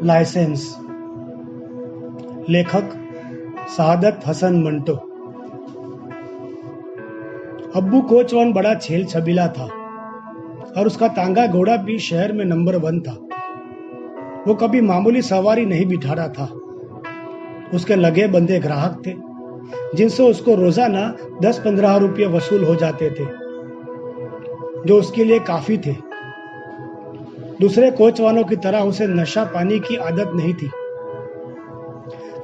Licence. लेखक सादत हसन मंटो। अब्बू कोचवान बड़ा छेल छबीला था और उसका तांगा घोड़ा भी शहर में नंबर 1 था। वो कभी मामूली सवारी नहीं बिठा रहा था। उसके लगे बंदे ग्राहक थे जिनसे उसको रोजाना 10-15 रुपये वसूल हो जाते थे, जो उसके लिए काफी थे। दूसरे कोचवानों की तरह उसे नशा पानी की आदत नहीं थी,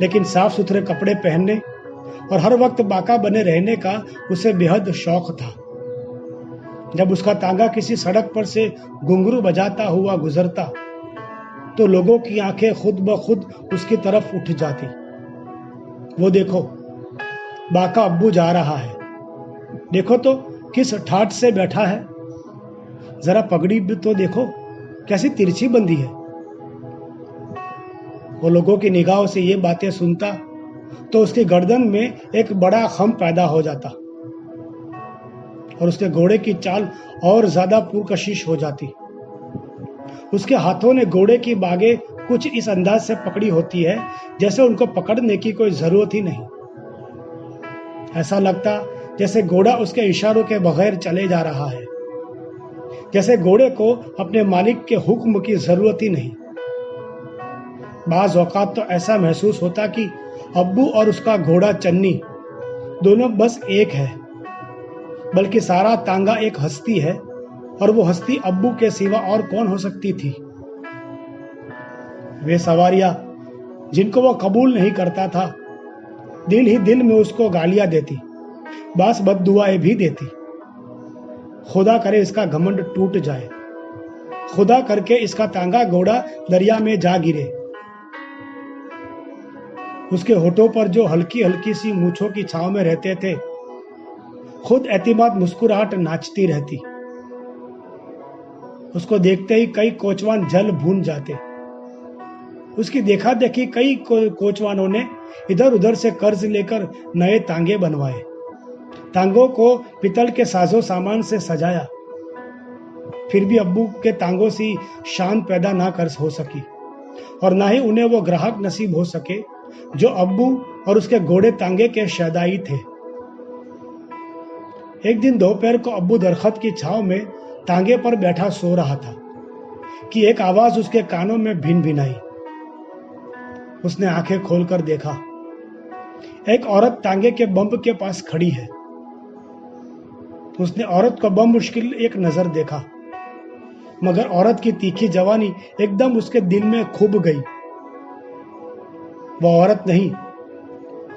लेकिन साफ सुथरे कपड़े पहनने और हर वक्त बाका बने रहने का उसे बेहद शौक था। जब उसका तांगा किसी सड़क पर से घुंघरू बजाता हुआ गुजरता तो लोगों की आंखें खुद ब खुद उसकी तरफ उठ जाती। वो देखो, बाका अब्बू जा रहा है, देखो तो किस ठाठ से बैठा है, जरा पगड़ी भी तो देखो कैसी तिरछी बंदी है। वो लोगों की निगाहों से ये बातें सुनता तो उसकी गर्दन में एक बड़ा खम पैदा हो जाता और उसके घोड़े की चाल और ज्यादा पुरकशिश हो जाती। उसके हाथों ने घोड़े की बागें कुछ इस अंदाज से पकड़ी होती है जैसे उनको पकड़ने की कोई जरूरत ही नहीं। ऐसा लगता जैसे घोड़ा उसके इशारों के बगैर चले जा रहा है, जैसे घोड़े को अपने मालिक के हुक्म की जरूरत ही नहीं। बाज औकात तो ऐसा महसूस होता कि अब्बू और उसका घोड़ा चन्नी दोनों बस एक है, बल्कि सारा तांगा एक हस्ती है और वो हस्ती अब्बू के सिवा और कौन हो सकती थी। वे सवारियां जिनको वो कबूल नहीं करता था, दिल ही दिल में उसको गालियां देती, बस बद्दुआएं भी देती। खुदा करे इसका घमंड टूट जाए, खुदा करके इसका तांगा घोड़ा दरिया में जा गिरे। उसके होठों पर जो हल्की हल्की सी मूंछों की छांव में रहते थे, खुद एतिमाद मुस्कुराहट नाचती रहती। उसको देखते ही कई कोचवान जल भून जाते। उसकी देखा देखी कई कोचवानों ने इधर उधर से कर्ज लेकर नए तांगे बनवाए, तांगों को पितल के साजो सामान से सजाया। फिर भी अब्बू के तांगों से शान पैदा ना कर हो सकी और ना ही उन्हें वो ग्राहक नसीब हो सके जो अब्बू और उसके घोड़े तांगे के शैदाई थे। एक दिन दोपहर को अब्बू दरख्त की छांव में तांगे पर बैठा सो रहा था कि एक आवाज उसके कानों में भिन भिनाई। उसने आंखें खोलकर देखा, एक औरत तांगे के बम्ब के पास खड़ी है। उसने औरत को बमुश्किल एक नजर देखा, मगर औरत की तीखी जवानी एकदम उसके दिल में खूब गई। वह औरत नहीं,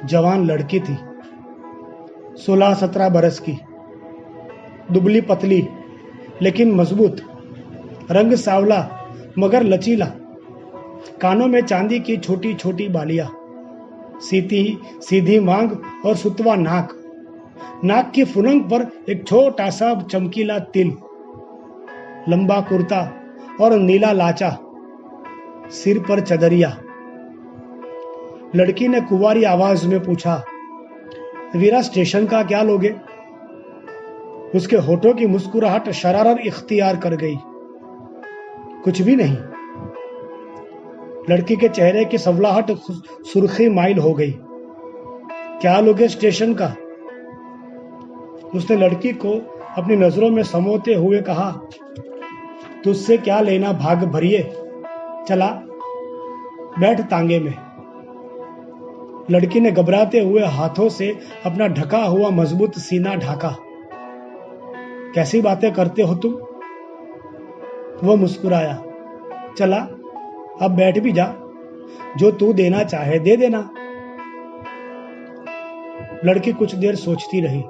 जवान लड़की थी, 16-17 बरस की, दुबली पतली लेकिन मजबूत, रंग सावला मगर लचीला, कानों में चांदी की छोटी छोटी बालियां, सीधी मांग और सुतवा नाक, नाक की फुनंग पर एक छोटा सा चमकीला तिल, लंबा कुर्ता और नीला लाचा, सिर पर चदरिया। लड़की ने कुंवारी आवाज में पूछा, वीरा स्टेशन का क्या लोगे? उसके होठों की मुस्कुराहट शरारत इख्तियार कर गई। कुछ भी नहीं। लड़की के चेहरे की सवलाहट सुर्खी माइल हो गई। क्या लोगे स्टेशन का? उसने लड़की को अपनी नजरों में समोते हुए कहा, तुझसे क्या लेना भाग भरिए, चला बैठ तांगे में। लड़की ने घबराते हुए हाथों से अपना ढका हुआ मजबूत सीना ढाका। कैसी बातें करते हो तुम? वो मुस्कुराया। चला, अब बैठ भी जा, जो तू देना चाहे दे देना। लड़की कुछ देर सोचती रही,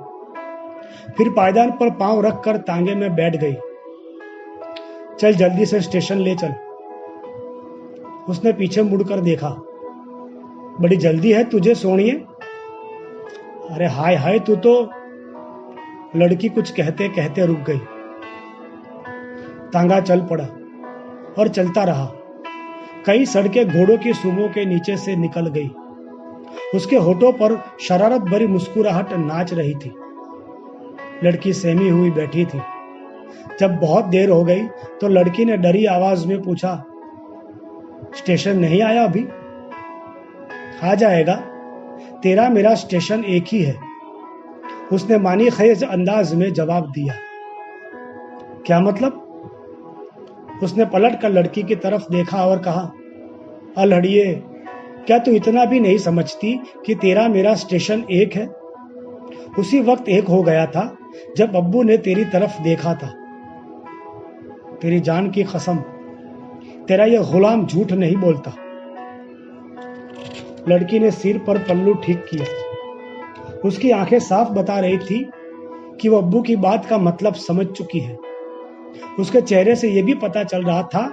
फिर पायदान पर पांव रखकर तांगे में बैठ गई। चल जल्दी से स्टेशन ले चल। उसने पीछे मुड़कर देखा। बड़ी जल्दी है तुझे सोनिए? अरे हाय हाय, तू तो। लड़की कुछ कहते कहते रुक गई। तांगा चल पड़ा और चलता रहा। कई सड़कें घोड़ों की सूंडों के नीचे से निकल गई। उसके होठों पर शरारत भरी मुस्कुराहट नाच रही थी। लड़की सहमी हुई बैठी थी। जब बहुत देर हो गई तो लड़की ने डरी आवाज में पूछा, स्टेशन नहीं आया अभी? आ जाएगा, तेरा मेरा स्टेशन एक ही है, उसने मानी खेज अंदाज में जवाब दिया। क्या मतलब? उसने पलट कर लड़की की तरफ देखा और कहा, अलहड़िए, क्या तू इतना भी नहीं समझती कि तेरा मेरा स्टेशन एक है? उसी वक्त एक हो गया था जब अब्बू ने तेरी तरफ देखा था। तेरी जान की कसम, तेरा यह गुलाम झूठ नहीं बोलता। लड़की ने सिर पर पल्लू ठीक किया। उसकी आंखें साफ बता रही थी कि वो अब्बू की बात का मतलब समझ चुकी है। उसके चेहरे से यह भी पता चल रहा था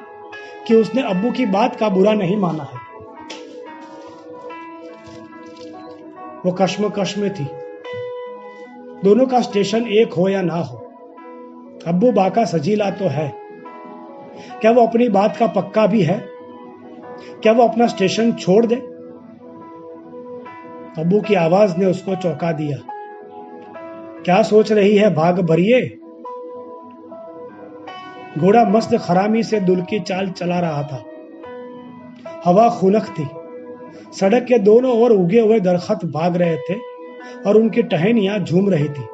कि उसने अब्बू की बात का बुरा नहीं माना है। वो कश्मकश में थी। दोनों का स्टेशन एक हो या ना हो, अब्बू बाका सजीला तो है। क्या वो अपनी बात का पक्का भी है? क्या वो अपना स्टेशन छोड़ दे? अब्बू की आवाज ने उसको चौंका दिया। क्या सोच रही है भाग भरिए? घोड़ा मस्त खरामी से दुल की चाल चला रहा था। हवा खुनक थी। सड़क के दोनों ओर उगे हुए दरख्त भाग रहे थे और उनकी टहनियां झूम रही थी।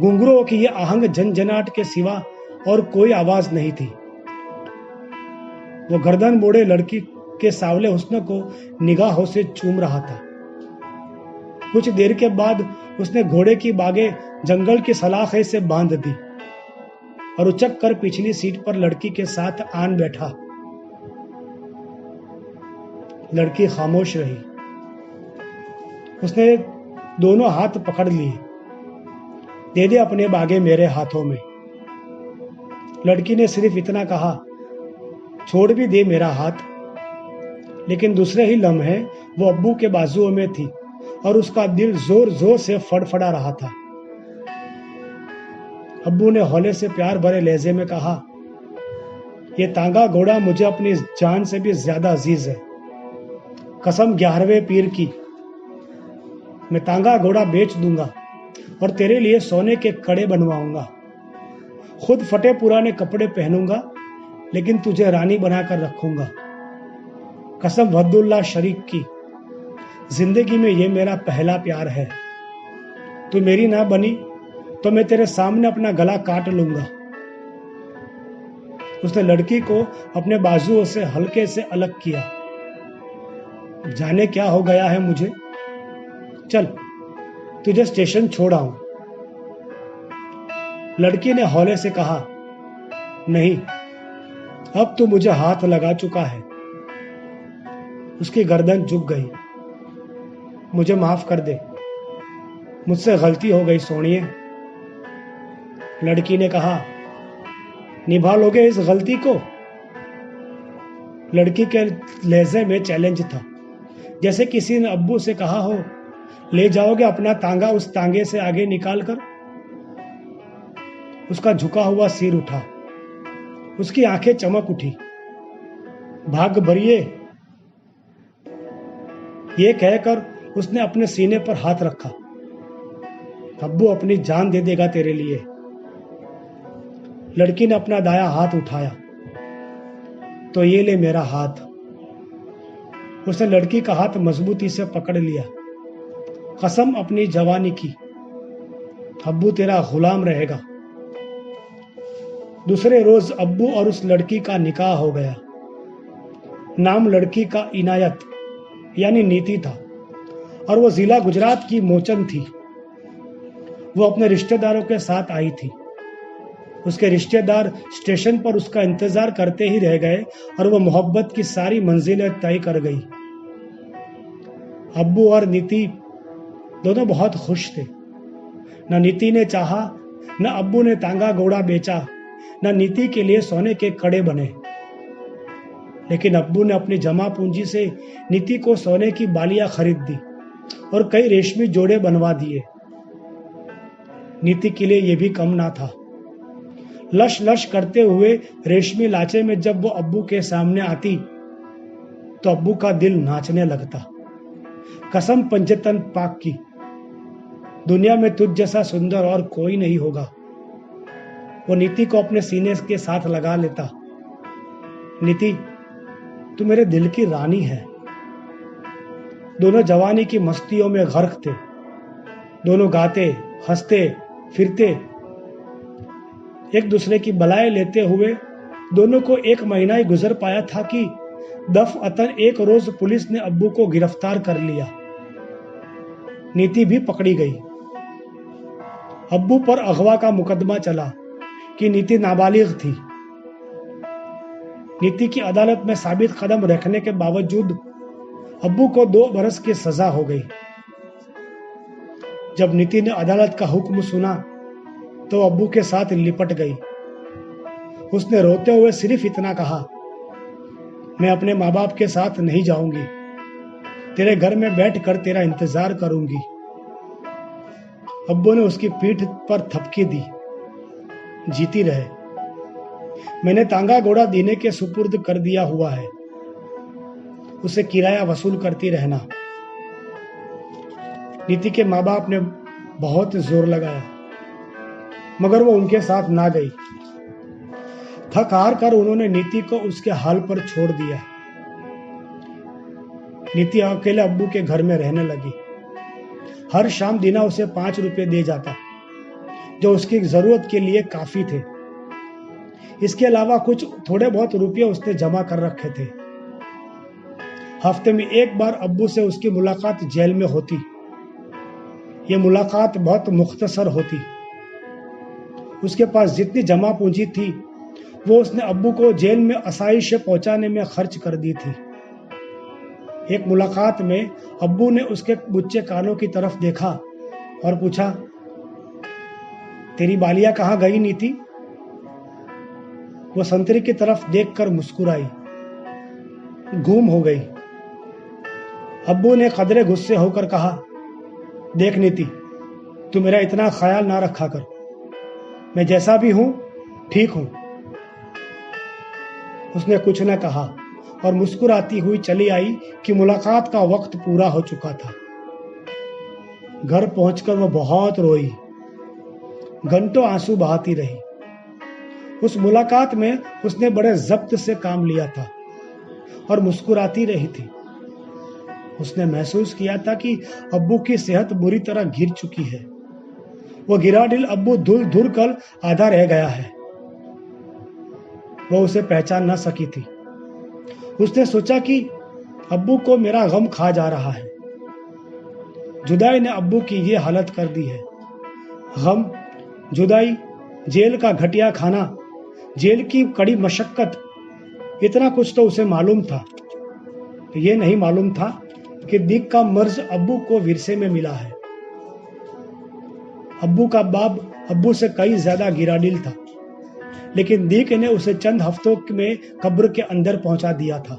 घुंघरुओं की ये आहंग झनझनाट के सिवा और कोई आवाज नहीं थी। वो गर्दन मोड़े लड़की के सावले हुस्न को निगाहों से चूम रहा था। कुछ देर के बाद उसने घोड़े की बागें जंगल की सलाखे से बांध दी और उचक कर पिछली सीट पर लड़की के साथ आन बैठा। लड़की खामोश रही। उसने दोनों हाथ पकड़ लिए। दे दे अपने बागे मेरे हाथों में। लड़की ने सिर्फ इतना कहा, छोड़ भी दे मेरा हाथ। लेकिन दूसरे ही लम्हे वो अब्बू के बाजुओं में थी और उसका दिल जोर जोर से फड़फड़ा रहा था। अब्बू ने हौले से प्यार भरे लहजे में कहा, यह तांगा घोड़ा मुझे अपनी जान से भी ज्यादा अजीज है। कसम 11वें पीर की, मैं तांगा घोड़ा बेच दूंगा और तेरे लिए सोने के कड़े बनवाऊंगा। खुद फटे पुराने कपड़े पहनूंगा, लेकिन तुझे रानी बनाकर रखूंगा। कसम वद्दुल्लाह शरीक की, जिंदगी में ये मेरा पहला प्यार है। तू मेरी ना बनी तो मैं तेरे सामने अपना गला काट लूंगा। उसने लड़की को अपने बाजुओं से हल्के से अलग किया। जाने क्या हो गया है मुझे। चल तुझे स्टेशन छोड़ आऊं। लड़की ने हौले से कहा, नहीं, अब तू मुझे हाथ लगा चुका है। उसकी गर्दन झुक गई। मुझे माफ कर दे, मुझसे गलती हो गई सोनिए। लड़की ने कहा, निभा लोगे इस गलती को? लड़की के लहजे में चैलेंज था, जैसे किसी ने अब्बू से कहा हो, ले जाओगे अपना तांगा उस तांगे से आगे निकाल कर? उसका झुका हुआ सिर उठा। उसकी आंखें चमक उठी। भाग भरिए, ये कहकर उसने अपने सीने पर हाथ रखा। अब्बू अपनी जान दे देगा तेरे लिए। लड़की ने अपना दाया हाथ उठाया। तो ये ले मेरा हाथ। उसने लड़की का हाथ मजबूती से पकड़ लिया। कसम अपनी जवानी की, अब्बू तेरा गुलाम रहेगा। दूसरे रोज अब्बू और उस लड़की का निकाह हो गया। नाम लड़की का इनायत यानी नीति था और वो जिला गुजरात की मोचन थी। वो अपने रिश्तेदारों के साथ आई थी। उसके रिश्तेदार स्टेशन पर उसका इंतजार करते ही रह गए और वो मोहब्बत की सारी मंजिलें तय कर गई। अब्बू और नीति दोनों बहुत खुश थे। न नीति ने चाहा, न अब्बू ने तांगा घोड़ा बेचा, न नीति के लिए सोने के कड़े बने। लेकिन अब्बू ने अपनी जमा पूंजी से नीति को सोने की बालियां खरीद दी और कई रेशमी जोड़े बनवा दिए। नीति के लिए यह भी कम ना था। लश लश करते हुए रेशमी लाचे में जब वो अब्बू के सामने आती तो अब्बू का दिल नाचने लगता। कसम पंजतन पाक की, दुनिया में तुझ जैसा सुंदर और कोई नहीं होगा। वो नीति को अपने सीने के साथ लगा लेता। नीति, तू मेरे दिल की रानी है। दोनों जवानी की मस्तियों में गर्क थे। दोनों गाते, हंसते, फिरते, एक दूसरे की बलाएं लेते हुए दोनों को 1 महीना ही गुजर पाया था कि दफअतन एक रोज पुलिस ने अब्बू को गिरफ्तार कर लिया। नीति भी पकड़ी गई। अब्बू पर अगवा का मुकदमा चला कि नीति नाबालिग थी। नीति की अदालत में साबित कदम रखने के बावजूद अब्बू को 2 बरस की सजा हो गई। जब नीति ने अदालत का हुक्म सुना तो अब्बू के साथ लिपट गई। उसने रोते हुए सिर्फ इतना कहा, मैं अपने माँ बाप के साथ नहीं जाऊंगी, तेरे घर में बैठकर तेरा इंतजार करूंगी। अब्बू ने उसकी पीठ पर थपकी दी, जीती रहे, मैंने तांगा घोड़ा दीने के सुपुर्द कर दिया हुआ है, उसे किराया वसूल करती रहना। नीति के माँ बाप ने बहुत जोर लगाया मगर वो उनके साथ ना गई। थक हार कर उन्होंने नीति को उसके हाल पर छोड़ दिया। नीति अकेले अब्बू के घर में रहने लगी। हर शाम दीना उसे 5 रुपए दे जाता जो उसकी जरूरत के लिए काफी थे। इसके अलावा कुछ थोड़े बहुत रुपये उसने जमा कर रखे थे। हफ्ते में 1 बार अब्बू से उसकी मुलाकात जेल में होती। ये मुलाकात बहुत मुख्तसर होती। उसके पास जितनी जमा पूंजी थी वो उसने अब्बू को जेल में आसाइश से पहुंचाने में खर्च कर दी थी। एक मुलाकात में अब्बू ने उसके बुच्चे कानों की तरफ देखा और पूछा, तेरी बालियां कहाँ गई नीति? वो संतरी की तरफ देखकर मुस्कुराई, गुम हो गई। अब्बू ने कदरे गुस्से होकर कहा, देख नीति, तू मेरा इतना ख्याल ना रखा कर, मैं जैसा भी हूं ठीक हूं। उसने कुछ न कहा और मुस्कुराती हुई चली आई कि मुलाकात का वक्त पूरा हो चुका था। घर पहुंचकर वह बहुत रोई, घंटों आंसू बहाती रही। उस मुलाकात में उसने बड़े जब्त से काम लिया था और मुस्कुराती रही थी। उसने महसूस किया था कि अब्बू की सेहत बुरी तरह गिर चुकी है। वो गिरा दिल अब्बू धुल धुल कर आधा रह गया है। वो उसे पहचान न सकी थी। उसने सोचा कि अब्बू को मेरा गम खा जा रहा है। जुदाई ने अब्बू की ये हालत कर दी है। गम, जुदाई, जेल का घटिया खाना, जेल की कड़ी मशक्कत, इतना कुछ तो उसे मालूम था। ये नहीं मालूम था कि दिक का मर्ज अब्बू को विरसे में मिला है। अब्बू का बाप अब्बू से कई ज्यादा गिराडिल था, लेकिन दीक ने उसे चंद हफ्तों में कब्र के अंदर पहुंचा दिया था।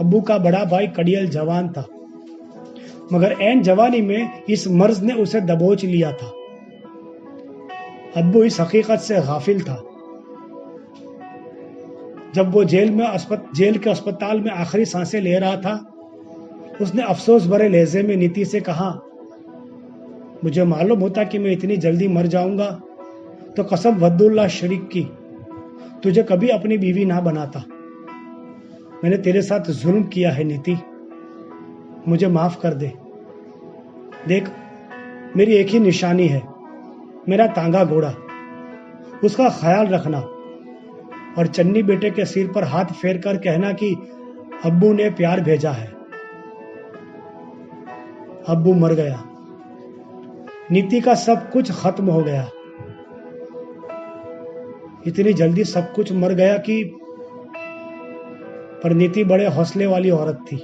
अब्बू का बड़ा भाई कड़ियल जवान था, मगर ऐन जवानी में इस मर्ज ने उसे दबोच लिया था। अब्बू इस हकीकत से गाफिल था। जब वो जेल के अस्पताल में आखिरी सांसें ले रहा था, उसने अफसोस भरे लहजे में नीति से कहा, मुझे मालूम होता कि मैं इतनी जल्दी मर जाऊंगा तो कसम वद्दुल्लाह शरीक की तुझे कभी अपनी बीवी ना बनाता। मैंने तेरे साथ जुल्म किया है नीति, मुझे माफ कर दे। देख, मेरी एक ही निशानी है, मेरा तांगा घोड़ा, उसका ख्याल रखना और चन्नी बेटे के सिर पर हाथ फेर कर कहना कि अब्बू ने प्यार भेजा है। अब्बू मर गया। नीति का सब कुछ खत्म हो गया। इतनी जल्दी सब कुछ मर गया कि पर नीति बड़े हौसले वाली औरत थी।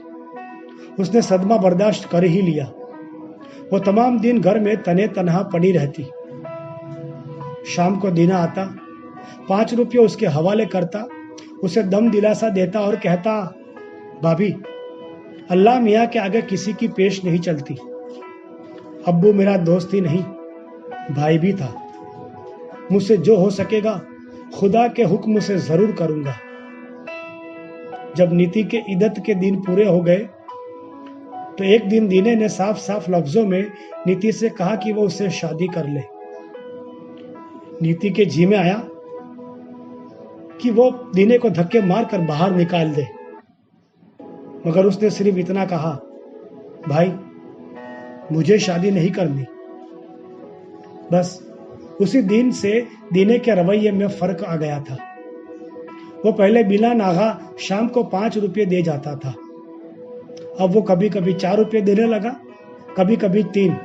उसने सदमा बर्दाश्त कर ही लिया। वो तमाम दिन घर में तने तनहा पड़ी रहती। शाम को दीना आता, 5 रुपये उसके हवाले करता, उसे दम दिलासा देता और कहता, भाभी, अल्लाह मियाँ के आगे किसी की पेश नहीं चलती। अब्बू मेरा दोस्त ही नहीं, भाई भी था। मुझसे जो हो सकेगा खुदा के हुक्म से जरूर करूंगा। जब नीति के इद्दत के दिन पूरे हो गए तो एक दिन दीने ने साफ साफ लफ्जों में नीति से कहा कि वो उससे शादी कर ले। नीति के जी में आया कि वो दीने को धक्के मार कर बाहर निकाल दे, मगर उसने सिर्फ इतना कहा, भाई मुझे शादी नहीं करनी। बस उसी दिन से दीने के रवैये में फर्क आ गया था। वो पहले बिना नागा शाम को 5 रुपये दे जाता था, अब वो कभी कभी 4 रुपये देने लगा, कभी कभी 3,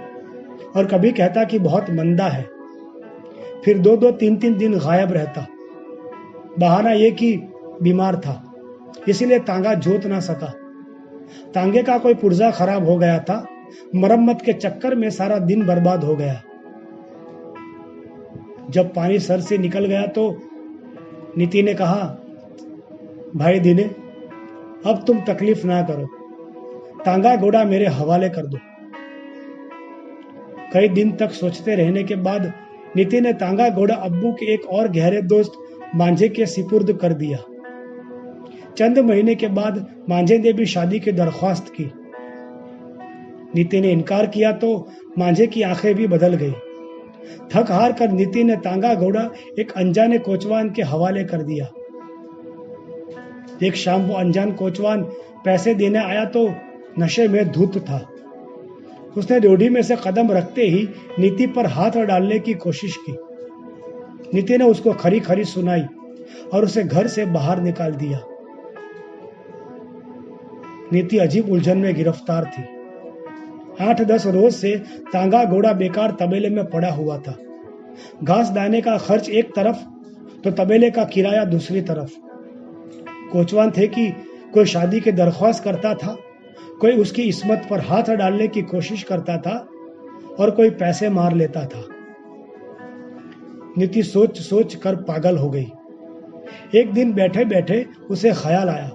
और कभी कहता कि बहुत मंदा है। फिर 2-2, 3-3 दिन गायब रहता। बहाना ये कि बीमार था, इसीलिए तांगा जोत ना सका। तांगे का कोई पुर्जा खराब हो गया था, मरम्मत के चक्कर में सारा दिन बर्बाद हो गया। जब पानी सर से निकल गया तो नीति ने कहा, भाई दीने, अब तुम तकलीफ ना करो, तांगा घोड़ा मेरे हवाले कर दो। कई दिन तक सोचते रहने के बाद नीति ने तांगा घोड़ा अब्बू के एक और गहरे दोस्त मांझे के सिपुर्द कर दिया। चंद महीने के बाद मांझे ने भी शादी की दरख्वास्त की। नीति ने इनकार किया तो मांझे की आंखें भी बदल गई। थक हार कर नीति ने तांगा घोड़ा एक अनजाने कोचवान के हवाले कर दिया। एक शाम वो अनजान कोचवान पैसे देने आया तो नशे में धुत था। उसने ड्योढ़ी में से कदम रखते ही नीति पर हाथ डालने की कोशिश की। नीति ने उसको खरी खरी सुनाई और उसे घर से बाहर निकाल दिया। नीति अजीब उलझन में गिरफ्तार थी। 8-10 रोज से तांगा घोड़ा बेकार तबेले में पड़ा हुआ था। घास दाने का खर्च एक तरफ तो तबेले का किराया दूसरी तरफ। कोचवान थे कि कोई शादी की दरख्वास्त करता था, कोई उसकी इस्मत पर हाथ डालने की कोशिश करता था और कोई पैसे मार लेता था। नीति सोच सोच कर पागल हो गई। एक दिन बैठे बैठे उसे ख्याल आया,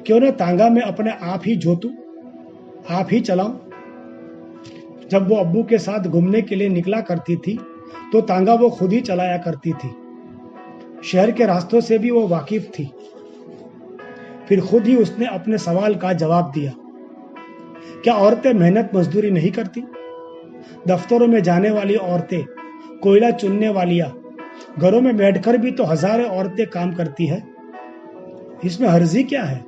क्यों न तांगा में अपने आप ही जोतूं, आप ही चलाऊं। जब वो अब्बू के साथ घूमने के लिए निकला करती थी तो तांगा वो खुद ही चलाया करती थी। शहर के रास्तों से भी वो वाकिफ थी। फिर खुद ही उसने अपने सवाल का जवाब दिया, क्या औरतें मेहनत मजदूरी नहीं करती? दफ्तरों में जाने वाली औरतें, कोयला चुनने वालियां, घरों में बैठकर भी तो हजारों औरतें काम करती है। इसमें हर्जी क्या है?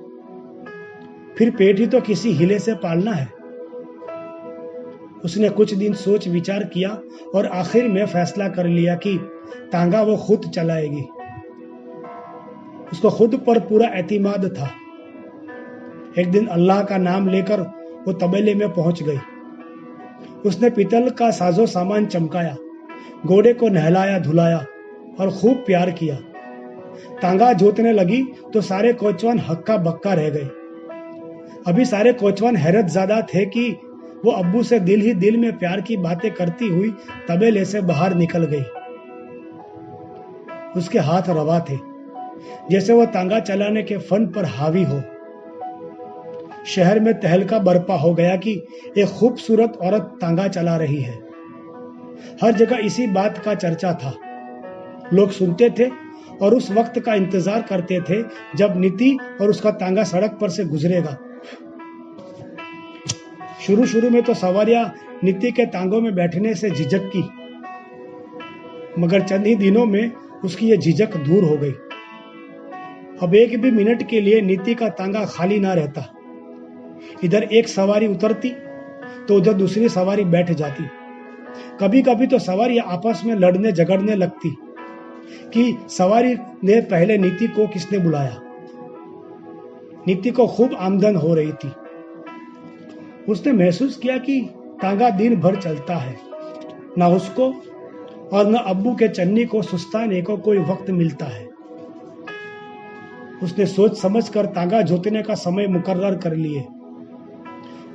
फिर पेट ही तो किसी हीले से पालना है। उसने कुछ दिन सोच विचार किया और आखिर में फैसला कर लिया कि तांगा वो खुद चलाएगी। उसको खुद पर पूरा एतमाद था। एक दिन अल्लाह का नाम लेकर वो तबेले में पहुंच गई। उसने पीतल का साजो सामान चमकाया, घोड़े को नहलाया धुलाया और खूब प्यार किया। तांगा जोतने लगी तो सारे कोचवान हक्का बक्का रह गए। अभी सारे कोचवान हैरत ज़्यादा थे कि वो अब्बू से दिल ही दिल में प्यार की बातें करती हुई तबेले से बाहर निकल गई। उसके हाथ रवा थे, जैसे वो तांगा चलाने के फन पर हावी हो। शहर में तहलका बरपा हो गया कि एक खूबसूरत औरत तांगा चला रही है। हर जगह इसी बात का चर्चा था। लोग सुनते थे और उस वक्त का इंतजार करते थे जब नीति और उसका तांगा सड़क पर से गुजरेगा। शुरू में तो सवारियां नीति के तांगों में बैठने से झिझक की, मगर चंद ही दिनों में उसकी यह झिझक दूर हो गई। अब एक भी मिनट के लिए नीति का तांगा खाली ना रहता। इधर एक सवारी उतरती तो उधर दूसरी सवारी बैठ जाती। कभी कभी तो सवारी आपस में लड़ने झगड़ने लगती कि सवारी ने पहले नीति को किसने बुलाया। नीति को खूब आमदन हो रही थी। उसने महसूस किया कि तांगा दिन भर चलता है, ना उसको और न अब्बू के चन्नी को सुस्ताने को कोई वक्त मिलता है। उसने सोच समझ कर तांगा जोतने का समय मुकर्रर कर लिए।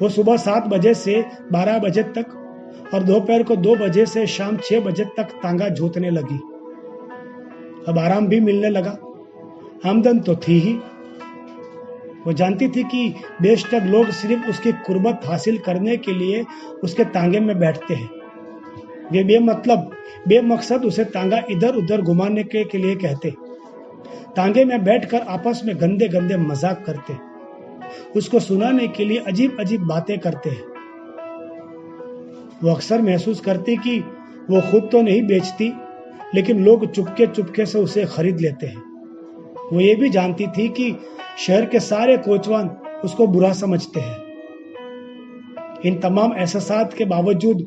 वो सुबह 7 बजे से 12 बजे तक और दोपहर को 2 बजे से शाम 6 बजे तक तांगा जोतने लगी। अब आराम भी मिलने लगा, आमदन तो थी ही। वो जानती थी कि बेशतर लोग सिर्फ उसकी कुर्बत हासिल करने के लिए उसके तांगे में बैठते हैं। वे बेमकसद उसे तांगा इधर उधर घुमाने के लिए कहते। तांगे में बैठकर आपस में गंदे गंदे मजाक करते, उसको सुनाने के लिए अजीब अजीब बातें करते हैं। वो अक्सर महसूस करती कि वो खुद तो नहीं बेचती, लेकिन लोग चुपके चुपके से उसे खरीद लेते हैं। वो ये भी जानती थी कि शहर के सारे कोचवान उसको बुरा समझते हैं। इन तमाम एहसासात के बावजूद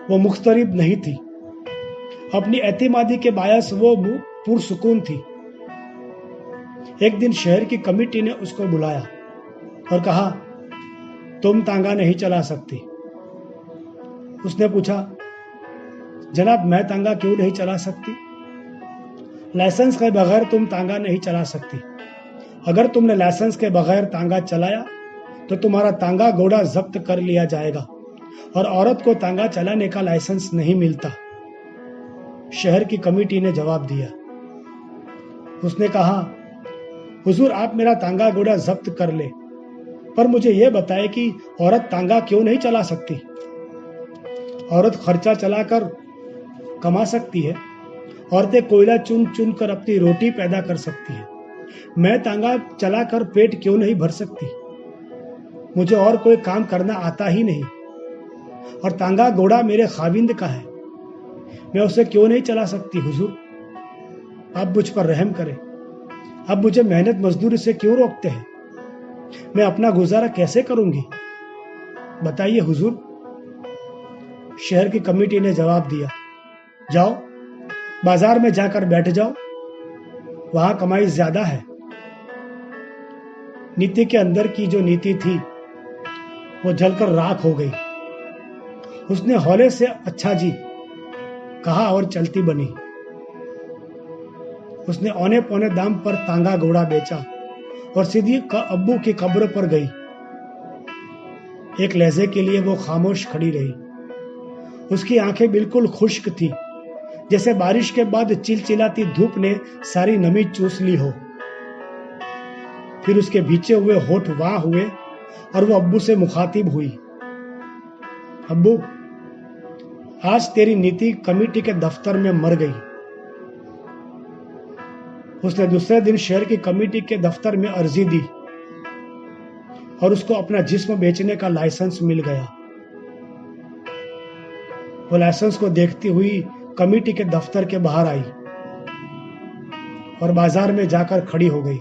वो मुख्तरिब नहीं थी। अपनी एतमादी के बायस वो पुरसुकून थी। एक दिन शहर की कमेटी ने उसको बुलाया और कहा, तुम तांगा नहीं चला सकती। उसने पूछा, जनाब मैं तांगा क्यों नहीं चला सकती? लाइसेंस के बगैर तुम तांगा नहीं चला सकती। अगर तुमने लाइसेंस के बगैर तांगा चलाया तो तुम्हारा तांगा घोड़ा जब्त कर लिया जाएगा और औरत को तांगा चलाने का लाइसेंस नहीं मिलता। शहर की कमेटी ने जवाब दिया। उसने कहा, हुजूर आप मेरा तांगा घोड़ा जब्त कर ले, पर मुझे यह बताए कि औरत तांगा क्यों नहीं चला सकती? औरत खर्चा चलाकर कमा सकती है। औरतें कोयला चुन चुन कर अपनी रोटी पैदा कर सकती है। मैं तांगा चलाकर पेट क्यों नहीं भर सकती? मुझे और कोई काम करना आता ही नहीं और तांगा घोड़ा मेरे खाविंद का है। मैं उसे क्यों नहीं चला सकती? हुजूर आप मुझ पर रहम करें। अब मुझे मेहनत मजदूरी से क्यों रोकते हैं? मैं अपना गुजारा कैसे करूंगी? बताइए हुजूर। शहर की कमेटी ने जवाब दिया, जाओ बाजार में जाकर बैठ जाओ, वहां कमाई ज्यादा है। नीति के अंदर की जो नीति थी वो जलकर राख हो गई। उसने हौले से अच्छा जी कहा और चलती बनी। उसने औने पौने दाम पर तांगा घोड़ा बेचा और सीधी अब्बू की कब्र पर गई। एक लहजे के लिए वो खामोश खड़ी रही। उसकी आंखें बिल्कुल खुश्क थी, जैसे बारिश के बाद चिलचिलाती धूप ने सारी नमी चूस ली हो। फिर उसके भींचे हुए होठ वाह हुए और वो अब्बू से मुखातिब हुई, अब्बू आज तेरी नीति कमेटी के दफ्तर में मर गई। उसने दूसरे दिन शहर की कमेटी के दफ्तर में अर्जी दी और उसको अपना जिस्म बेचने का लाइसेंस मिल गया। वो लाइसेंस को देखती हुई कमेटी के दफ्तर के बाहर आई और बाजार में जाकर खड़ी हो गई।